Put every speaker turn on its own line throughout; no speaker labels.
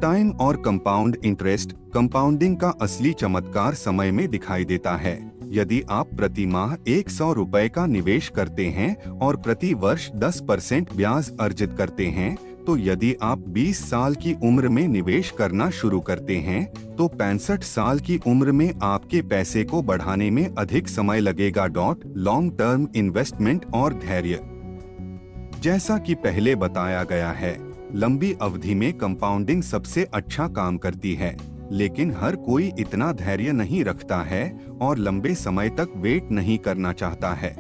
Time और compound interest. Compounding का असली चमत्कार समय में दिखाई देता है। यदि आप प्रति माह 100 रुपए का निवेश करते हैं और प्रति वर्ष 10% ब्याज अर्जित करते हैं, तो यदि आप 20 साल की उम्र में निवेश करना शुरू करते हैं, तो 65 साल की उम्र में आपके पैसे को बढ़ाने में अधिक समय लगेगा। लॉन्ग टर्म इन्वेस्टमेंट और धैर्य। जैसा कि पहले बताया गया है, लंबी अवधि में कंपाउंडिंग सबसे अच्छा काम करती है, लेकिन हर कोई इतना धैर्य नहीं रखता है और लंबे समय तक वेट नहीं करना चाहता है।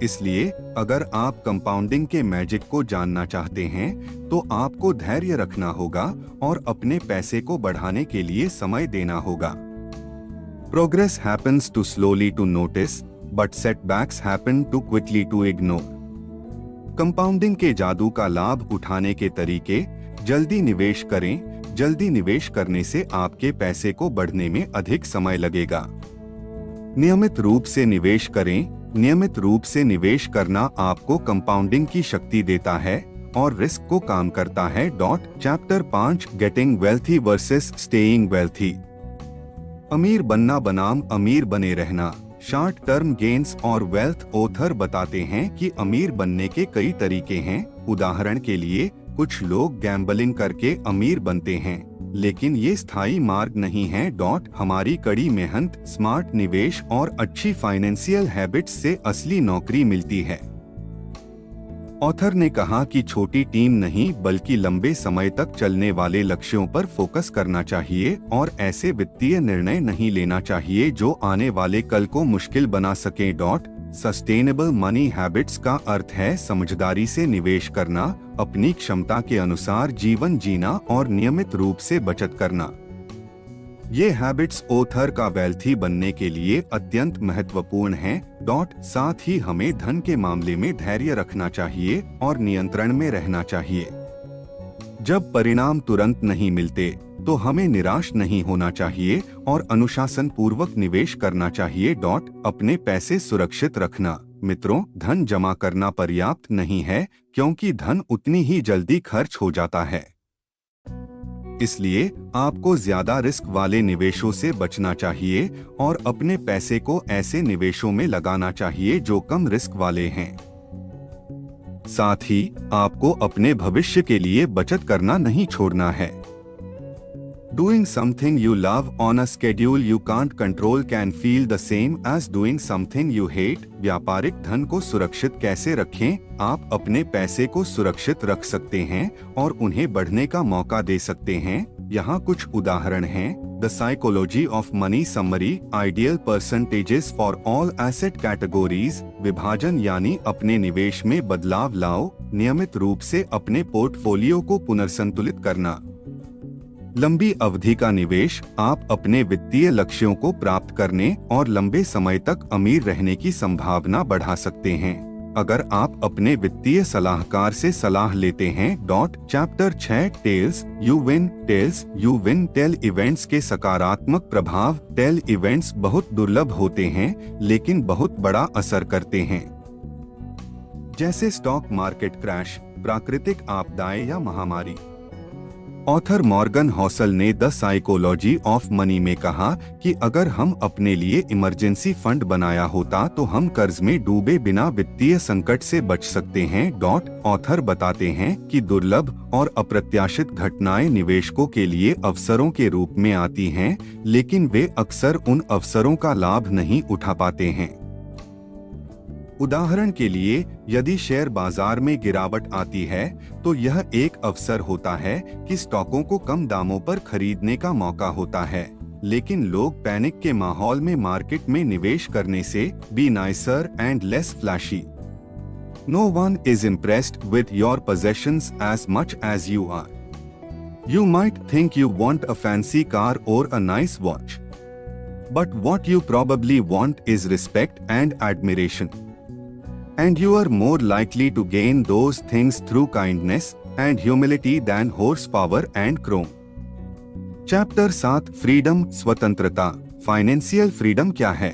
इसलिए अगर आप कंपाउंडिंग के मैजिक को जानना चाहते हैं, तो आपको धैर्य रखना होगा और अपने पैसे को बढ़ाने के लिए समय देना होगा। Progress happens too slowly to notice, but setbacks happen too quickly to ignore. Compounding के जादू का लाभ उठाने के तरीके। जल्दी निवेश करें। जल्दी निवेश करने से आपके पैसे को बढ़ने में अधिक समय लगेगा। नियमित रूप से निवेश करें। नियमित रूप से निवेश करना आपको कंपाउंडिंग की शक्ति देता है और रिस्क को कम करता है। Chapter 5 getting wealthy versus staying wealthy. अमीर बनना बनाम अमीर बने रहना। शॉर्ट टर्म गेन्स और वेल्थ। ऑथर बताते हैं कि अमीर बनने के कई तरीके हैं। उदाहरण के लिए, कुछ लोग गैम्बलिंग करके अमीर बनते हैं, लेकिन ये स्थायी मार्ग नहीं है। हमारी कड़ी मेहनत, स्मार्ट निवेश और अच्छी फाइनेंशियल हैबिट्स से असली नौकरी मिलती है। ऑथर ने कहा कि छोटी टीम नहीं बल्कि लंबे समय तक चलने वाले लक्ष्यों पर फोकस करना चाहिए और ऐसे वित्तीय निर्णय नहीं लेना चाहिए जो आने वाले कल को मुश्किल बना सके। सस्टेनेबल मनी हैबिट्स का अर्थ है समझदारी से निवेश करना, अपनी क्षमता के अनुसार जीवन जीना और नियमित रूप से बचत करना। ये हैबिट्स ऑथर का वेल्थी बनने के लिए अत्यंत महत्वपूर्ण हैं। साथ ही हमें धन के मामले में धैर्य रखना चाहिए और नियंत्रण में रहना चाहिए। जब परिणाम तुरंत नहीं मिलते, तो हमें निराश नहीं होना चाहिए और अनुशासन पूर्वक निवेश करना चाहिए। अपने पैसे सुरक्षित रखना। मित्रों, धन जमा करना पर्याप्त नहीं है, क्योंकि धन उतनी ही जल्दी खर्च हो जाता है। इसलिए आपको ज्यादा रिस्क वाले निवेशों से बचना चाहिए और अपने पैसे को ऐसे निवेशों में लगाना चाहिए जो कम रिस्क वाले हैं। साथ ही आपको अपने भविष्य के लिए बचत करना नहीं छोड़ना है। Doing something you love on a schedule you can't control can feel the same as doing something you hate. व्यापारिक धन को सुरक्षित कैसे रखें? आप अपने पैसे को सुरक्षित रख सकते हैं और उन्हें बढ़ने का मौका दे सकते हैं। यहाँ कुछ उदाहरण हैं। The Psychology of Money Summary, Ideal Percentages for All Asset Categories। विभाजन यानी अपने निवेश में बदलाव लाओ। नियमित रूप से अपने पोर्टफोलियो को पुनर्संतुलित करना। लंबी अवधि का निवेश। आप अपने वित्तीय लक्ष्यों को प्राप्त करने और लंबे समय तक अमीर रहने की संभावना बढ़ा सकते हैं अगर आप अपने वित्तीय सलाहकार से सलाह लेते हैं। Chapter 6 tails you win. Tails you win. Tail events के सकारात्मक प्रभाव। टेल इवेंट्स बहुत दुर्लभ होते हैं, लेकिन बहुत बड़ा असर करते हैं, जैसे स्टॉक मार्केट क्रैश, प्राकृतिक आपदाएं या महामारी। ऑथर मॉर्गन हॉसल ने द साइकोलॉजी ऑफ मनी में कहा कि अगर हम अपने लिए इमरजेंसी फंड बनाया होता तो हम कर्ज में डूबे बिना वित्तीय संकट से बच सकते हैं। ऑथर बताते हैं कि दुर्लभ और अप्रत्याशित घटनाएं निवेशकों के लिए अवसरों के रूप में आती हैं, लेकिन वे अक्सर उन अवसरों का लाभ नहीं उठा पाते हैं। उदाहरण के लिए, यदि शेयर बाजार में गिरावट आती है, तो यह एक अवसर होता है कि स्टॉकों को कम दामों पर खरीदने का मौका होता है, लेकिन लोग पैनिक के माहौल में मार्केट में निवेश करने से be nicer and less flashy. No one is impressed with your possessions as much as you are. You might think you want a fancy car or a nice watch, but what you probably want is respect and admiration. And you are more likely to gain those things through kindness and humility than horsepower and chrome. Chapter 7 freedom, स्वतंत्रता। Financial freedom क्या है?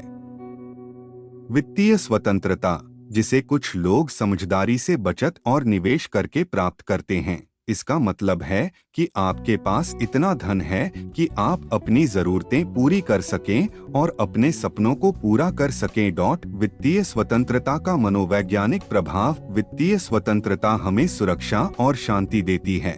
वित्तीय स्वतंत्रता, जिसे कुछ लोग समझदारी से बचत और निवेश करके प्राप्त करते हैं, इसका मतलब है कि आपके पास इतना धन है कि आप अपनी जरूरतें पूरी कर सकें और अपने सपनों को पूरा कर सकें। वित्तीय स्वतंत्रता का मनोवैज्ञानिक प्रभाव। वित्तीय स्वतंत्रता हमें सुरक्षा और शांति देती है,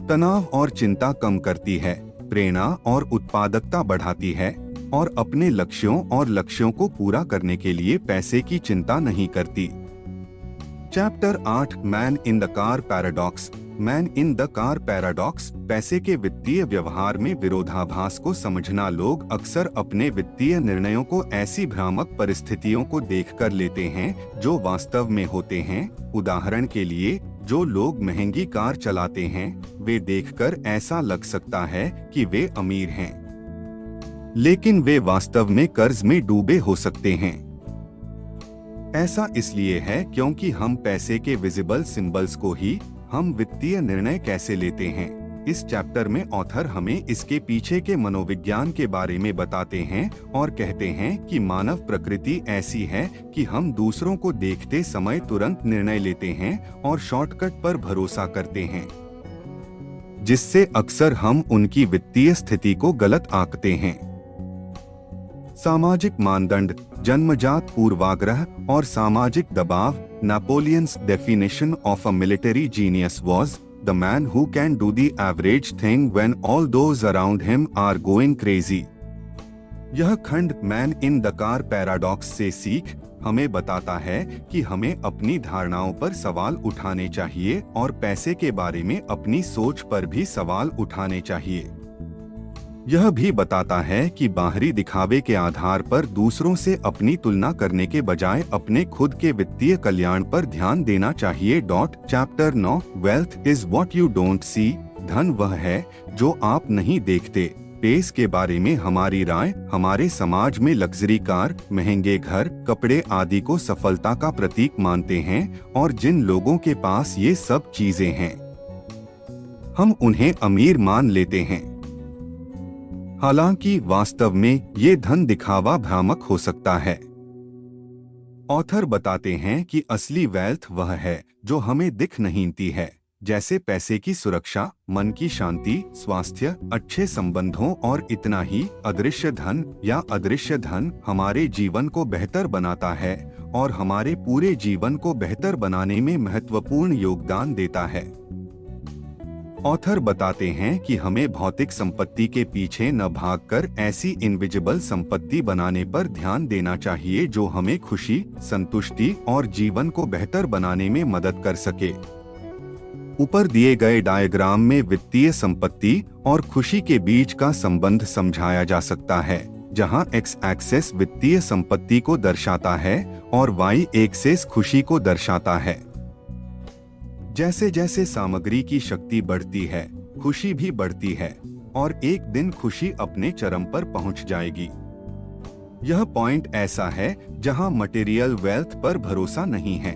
तनाव और चिंता कम करती है, प्रेरणा और उत्पादकता बढ़ाती है और अपने लक्ष्यों को पूरा करने के लिए पैसे की चिंता नहीं करती। Chapter 8 man in the car paradox. Man in the car paradox पैसे के वित्तीय व्यवहार में विरोधाभास को समझना। लोग अक्सर अपने वित्तीय निर्णयों को ऐसी भ्रामक परिस्थितियों को देखकर लेते हैं जो वास्तव में होते हैं। उदाहरण के लिए, जो लोग महंगी कार चलाते हैं वे देखकर ऐसा लग सकता है कि वे अमीर हैं, लेकिन वे वास्तव में कर्ज में डूबे हो सकते हैं। ऐसा इसलिए है क्योंकि हम पैसे के विजिबल सिंबल्स को ही हम वित्तीय निर्णय कैसे लेते हैं। इस चैप्टर में ऑथर हमें इसके पीछे के मनोविज्ञान के बारे में बताते हैं और कहते हैं कि मानव प्रकृति ऐसी है कि हम दूसरों को देखते समय तुरंत निर्णय लेते हैं और शॉर्टकट पर भरोसा करते हैं, जिससे अक्सर हम उनकी वित्तीय स्थिति को गलत आंकते हैं। सामाजिक मानदंड, जन्मजात पूर्वाग्रह और सामाजिक दबाव। Napoleon's definition of a military genius was the man who can do the average thing when all those around him are going crazy. यह खंड man in the car paradox से सीख हमें बताता है कि हमें अपनी धारणाओं पर सवाल उठाने चाहिए और पैसे के बारे में अपनी सोच पर भी सवाल उठाने चाहिए। यह भी बताता है कि बाहरी दिखावे के आधार पर दूसरों से अपनी तुलना करने के बजाय अपने खुद के वित्तीय कल्याण पर ध्यान देना चाहिए। Chapter 9 wealth is what you don't see. धन वह है जो आप नहीं देखते। पेस के बारे में हमारी राय। हमारे समाज में लग्जरी कार, महंगे घर, कपड़े आदि को सफलता का प्रतीक मानते हैं और जिन लोगों के पास ये सब चीजें हैं हम उन्हें अमीर मान लेते हैं। हालांकि वास्तव में ये धन दिखावा भ्रामक हो सकता है। ऑथर बताते हैं कि असली वेल्थ वह है जो हमें दिख नहीं है, जैसे पैसे की सुरक्षा, मन की शांति, स्वास्थ्य, अच्छे संबंधों और इतना ही। अदृश्य धन या अदृश्य धन हमारे जीवन को बेहतर बनाता है और हमारे पूरे जीवन को बेहतर बनाने में महत्वपूर्ण योगदान देता है। ऑथर बताते हैं कि हमें भौतिक संपत्ति के पीछे न भागकर ऐसी इनविजिबल संपत्ति बनाने पर ध्यान देना चाहिए जो हमें खुशी, संतुष्टि और जीवन को बेहतर बनाने में मदद कर सके। ऊपर दिए गए डायग्राम में वित्तीय संपत्ति और खुशी के बीच का संबंध समझाया जा सकता है, जहां एक्स एक्सेस वित्तीय संपत्ति को दर्शाता है और वाई एक्सेस खुशी को दर्शाता है। जैसे जैसे सामग्री की शक्ति बढ़ती है, खुशी भी बढ़ती है और एक दिन खुशी अपने चरम पर पहुंच जाएगी। यह पॉइंट ऐसा है जहां मटेरियल वेल्थ पर भरोसा नहीं है।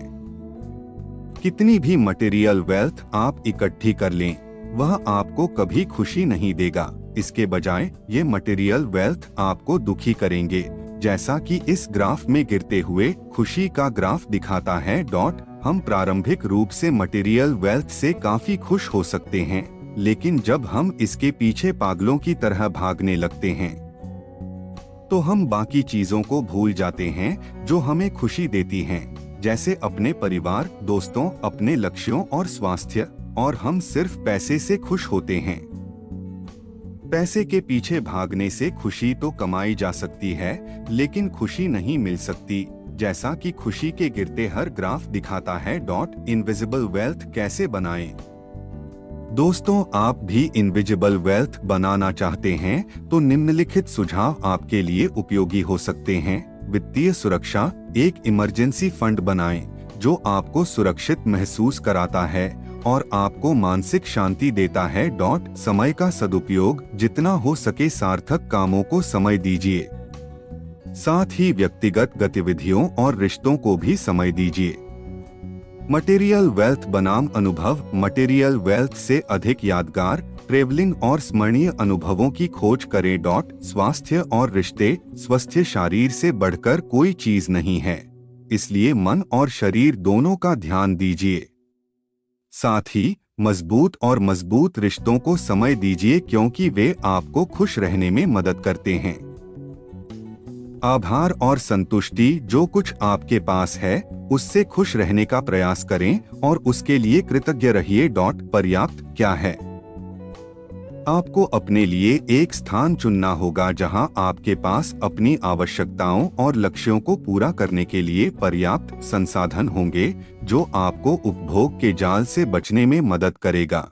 कितनी भी मटेरियल वेल्थ आप इकट्ठी कर लें, वह आपको कभी खुशी नहीं देगा। इसके बजाय ये मटेरियल वेल्थ आपको दुखी करेंगे, जैसा कि इस ग्राफ में गिरते हुए खुशी का ग्राफ दिखाता है। हम प्रारंभिक रूप से मटेरियल वेल्थ से काफी खुश हो सकते हैं, लेकिन जब हम इसके पीछे पागलों की तरह भागने लगते हैं तो हम बाकी चीजों को भूल जाते हैं जो हमें खुशी देती हैं, जैसे अपने परिवार, दोस्तों, अपने लक्ष्यों और स्वास्थ्य, और हम सिर्फ पैसे से खुश होते हैं। पैसे के पीछे भागने से खुशी तो कमाई जा सकती है, लेकिन खुशी नहीं मिल सकती, जैसा कि खुशी के गिरते हर ग्राफ दिखाता है। इनविजिबल वेल्थ कैसे बनाएं? दोस्तों, आप भी इनविजिबल वेल्थ बनाना चाहते हैं तो निम्नलिखित सुझाव आपके लिए उपयोगी हो सकते हैं। वित्तीय सुरक्षा। एक इमरजेंसी फंड बनाएं जो आपको सुरक्षित महसूस कराता है और आपको मानसिक शांति देता है। समय का सदुपयोग। जितना हो सके सार्थक कामों को समय दीजिए, साथ ही व्यक्तिगत गतिविधियों और रिश्तों को भी समय दीजिए। मटेरियल वेल्थ बनाम अनुभव। मटेरियल वेल्थ से अधिक यादगार, ट्रेवलिंग और स्मरणीय अनुभवों की खोज करें। स्वास्थ्य और रिश्ते। स्वस्थ शरीर से बढ़कर कोई चीज नहीं है, इसलिए मन और शरीर दोनों का ध्यान दीजिए। साथ ही मजबूत और मजबूत रिश्तों को समय दीजिए क्योंकि वे आपको खुश रहने में मदद करते हैं। आभार और संतुष्टि, जो कुछ आपके पास है उससे खुश रहने का प्रयास करें और उसके लिए कृतज्ञ रहिए। पर्याप्त क्या है? आपको अपने लिए एक स्थान चुनना होगा जहां आपके पास अपनी आवश्यकताओं और लक्ष्यों को पूरा करने के लिए पर्याप्त संसाधन होंगे, जो आपको उपभोग के जाल से बचने में मदद करेगा।